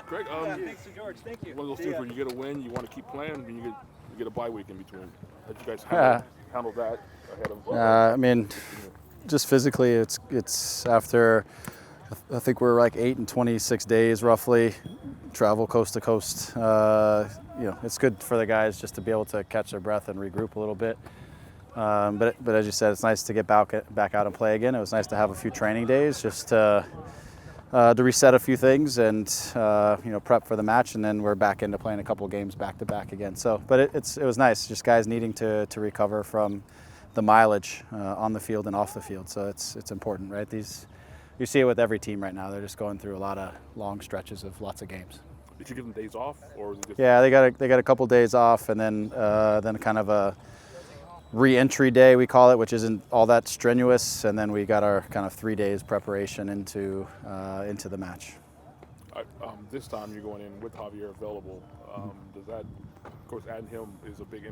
Greg, thanks to George. Thank you. one of those things where you get a win, you want to keep playing, and you get a bye week in between. How did you guys handle that ahead of? I mean, just physically, it's after. I think we're like 8 and 26 days roughly. Travel coast to coast. It's good for the guys just to be able to catch their breath and regroup a little bit. But as you said, it's nice to get back out and play again. It was nice to have a few training days just to reset a few things and prep for the match, and then we're back into playing a couple of games back to back again. So, but it was nice, just guys needing to recover from the mileage on the field and off the field. So it's important, right? You see it with every team right now. They're just going through a lot of long stretches of lots of games. Did you give them days off, or was it just? Yeah, they got a couple days off, and then kind of a re-entry day we call it, which isn't all that strenuous, and then we got our kind of 3 days preparation into the match. This time you're going in with Javier available. Does that, of course, adding him is a big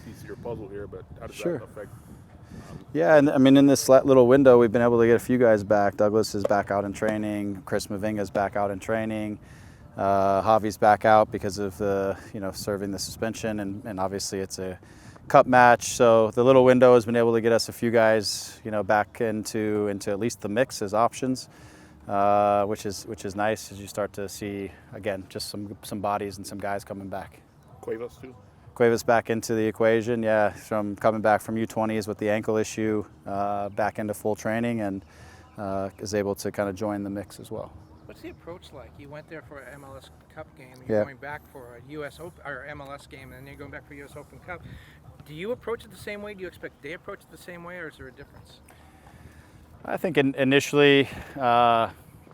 piece of your puzzle here, but how does that affect? Yeah, and I mean, in this little window, we've been able to get a few guys back. Douglas is back out in training. Chris Mavinga's back out in training. Javi's back out because of the serving the suspension, and obviously it's a cup match. So the little window has been able to get us a few guys back into at least the mix as options, which is nice as you start to see again just some bodies and some guys coming back. Cuevas too. Cuevas back into the equation, yeah, from coming back from U20s with the ankle issue, back into full training, and is able to kind of join the mix as well. What's the approach like? You went there for an MLS Cup game, you're going back for a US Open or MLS game, and then you're going back for US Open Cup. Do you approach it the same way? Do you expect they approach it the same way, or is there a difference? I think initially,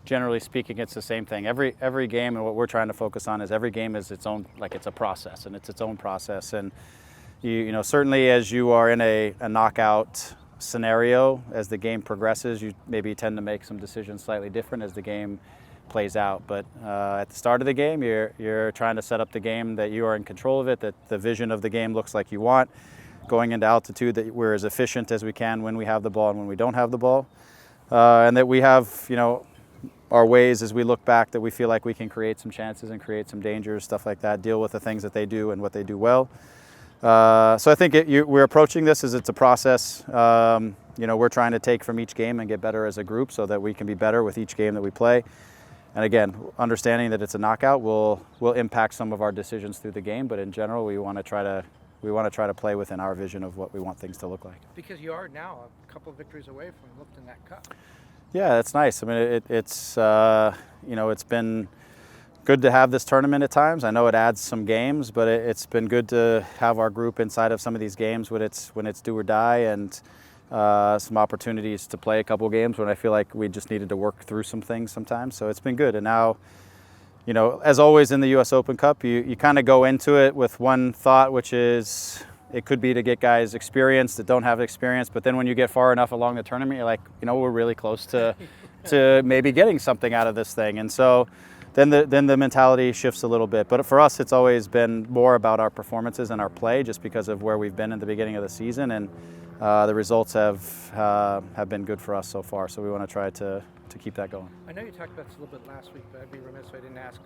generally speaking, it's the same thing. Every game, and what we're trying to focus on is every game is its own, like it's a process, and it's its own process. And you certainly as you are in a knockout scenario, as the game progresses, you maybe tend to make some decisions slightly different as the game plays out. But at the start of the game, you're trying to set up the game that you are in control of it, that the vision of the game looks like you want. Going into altitude, that we're as efficient as we can when we have the ball and when we don't have the ball, and that we have our ways as we look back that we feel like we can create some chances and create some dangers, stuff like that, deal with the things that they do and what they do well. So I think we're approaching this as it's a process. We're trying to take from each game and get better as a group so that we can be better with each game that we play. And again, understanding that it's a knockout will impact some of our decisions through the game, but in general, we want to try to play within our vision of what we want things to look like. Because you are now a couple of victories away from lifting that cup. Yeah, that's nice. I mean, it's been good to have this tournament at times. I know it adds some games, but it's been good to have our group inside of some of these games when it's do or die, and some opportunities to play a couple games when I feel like we just needed to work through some things sometimes. So it's been good. And now, as always in the U.S. Open Cup, you kind of go into it with one thought, which is it could be to get guys experience that don't have experience. But then when you get far enough along the tournament, you're like, we're really close to maybe getting something out of this thing. And so then the mentality shifts a little bit. But for us, it's always been more about our performances and our play, just because of where we've been at the beginning of the season. And the results have been good for us so far. So we want to try to keep that going. I know you talked about this a little bit last week, but I'd be remiss if I didn't ask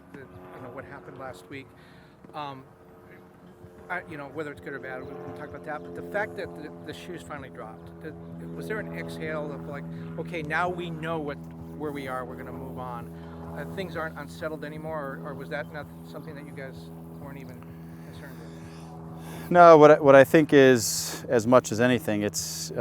what happened last week. Whether it's good or bad, we can talk about that. But the fact that the shoes finally dropped, was there an exhale of like, okay, now we know where we are, we're going to move on. Things aren't unsettled anymore, or was that not something that you guys weren't even concerned with? No, what I think is, as much as anything, it's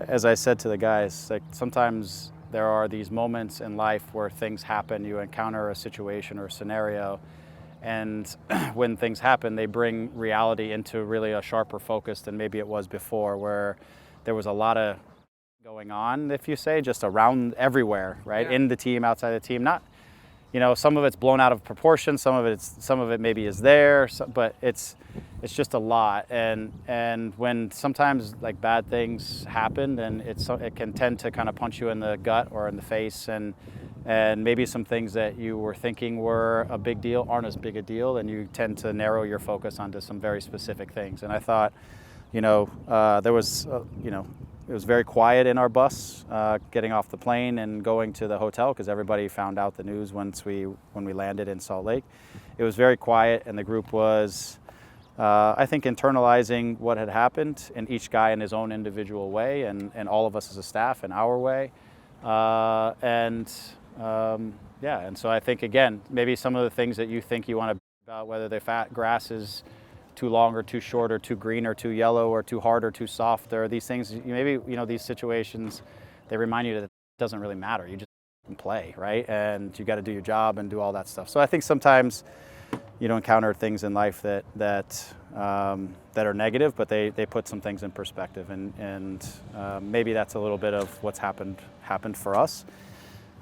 as I said to the guys, like sometimes there are these moments in life where things happen, you encounter a situation or a scenario, and when things happen, they bring reality into really a sharper focus than maybe it was before, where there was a lot of going on, if you say, just around everywhere, right? Yeah. In the team, outside the team. Not, some of it's blown out of proportion, some of it maybe is there, but it's just a lot. And when sometimes like bad things happen, then it can tend to kind of punch you in the gut or in the face, and maybe some things that you were thinking were a big deal aren't as big a deal, and you tend to narrow your focus onto some very specific things. And I thought, there was, was very quiet in our bus, getting off the plane and going to the hotel because everybody found out the news when we landed in Salt Lake. It was very quiet, and the group was, I think, internalizing what had happened, and each guy in his own individual way, and all of us as a staff in our way. And so I think, again, maybe some of the things that you think you want to about, whether the fat grass is too long or too short or too green or too yellow or too hard or too soft, or these things, maybe, these situations, they remind you that it doesn't really matter. You just play, right? And you got to do your job and do all that stuff. So I think sometimes encounter things in life that are negative, but they put some things in perspective, and maybe that's a little bit of what's happened for us.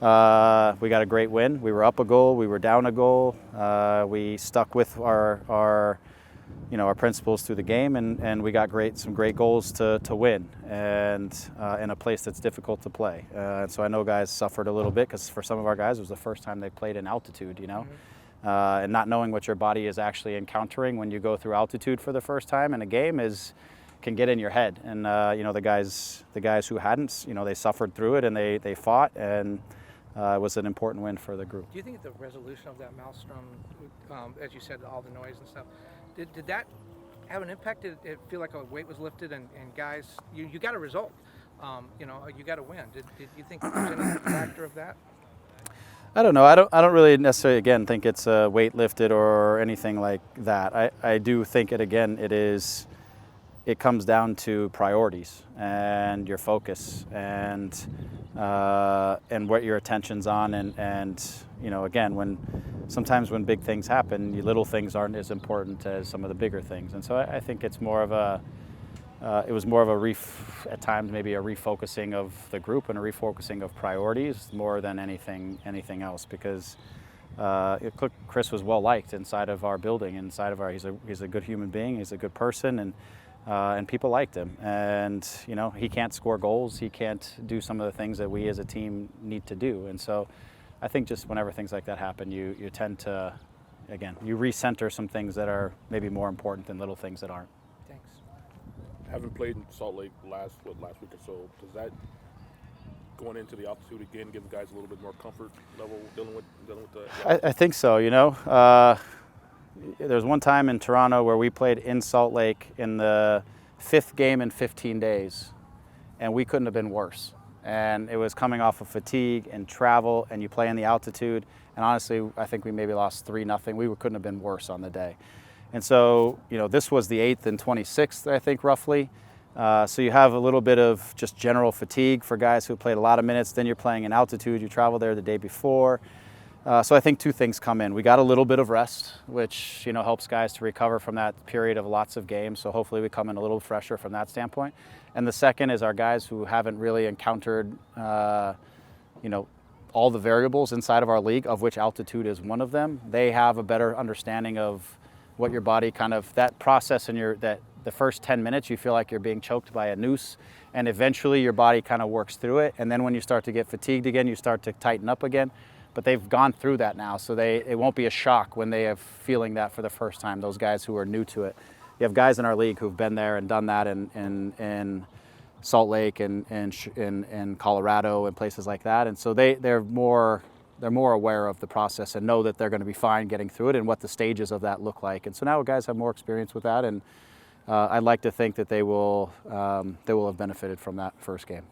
We got a great win. We were up a goal, we were down a goal. We stuck with our principles through the game, and we got some great goals to win, and in a place that's difficult to play. And so I know guys suffered a little bit because for some of our guys it was the first time they played in altitude, mm-hmm. And not knowing what your body is actually encountering when you go through altitude for the first time in a game can get in your head. And the guys who hadn't, they suffered through it, and they fought, and it was an important win for the group. Do you think the resolution of that maelstrom, as you said, all the noise and stuff, did that have an impact? Did it feel like a weight was lifted, and guys, you got a result, you got a win? Did you think there was any factor of that? I don't know. I don't really necessarily, again, think it's a weight lifted or anything like that. I do think it comes down to priorities and your focus and what your attention's on, and again, sometimes when big things happen, little things aren't as important as some of the bigger things. And so I think it's more of it was more of at times maybe a refocusing of the group and a refocusing of priorities more than anything else, because Chris was well liked inside of our building, he's a good human being, he's a good person, and people liked him. And he can't score goals, he can't do some of the things that we as a team need to do. And so I think just whenever things like that happen, you tend to, again, you recenter some things that are maybe more important than little things that aren't. Thanks. Having played in Salt Lake last week or so, does that, going into the altitude again, give the guys a little bit more comfort level dealing with the? I think so. There's one time in Toronto where we played in Salt Lake in the 5th game in 15 days, and we couldn't have been worse. And it was coming off of fatigue and travel, and you play in the altitude. And honestly, I think we maybe lost 3-0. We couldn't have been worse on the day. And so, this was the 8th and 26th, I think, roughly. So you have a little bit of just general fatigue for guys who played a lot of minutes. Then you're playing in altitude. You travel there the day before. So I think two things come in. We got a little bit of rest, which helps guys to recover from that period of lots of games. So hopefully we come in a little fresher from that standpoint. And the second is our guys who haven't really encountered, all the variables inside of our league, of which altitude is one of them. They have a better understanding of what your body that process in the first 10 minutes, you feel like you're being choked by a noose, and eventually your body kind of works through it. And then when you start to get fatigued again, you start to tighten up again. But they've gone through that now, so it won't be a shock when they are feeling that for the first time, those guys who are new to it. You have guys in our league who've been there and done that in Salt Lake and in Colorado and places like that. And so they're more aware of the process and know that they're going to be fine getting through it and what the stages of that look like. And so now guys have more experience with that, and I'd like to think that they will have benefited from that first game.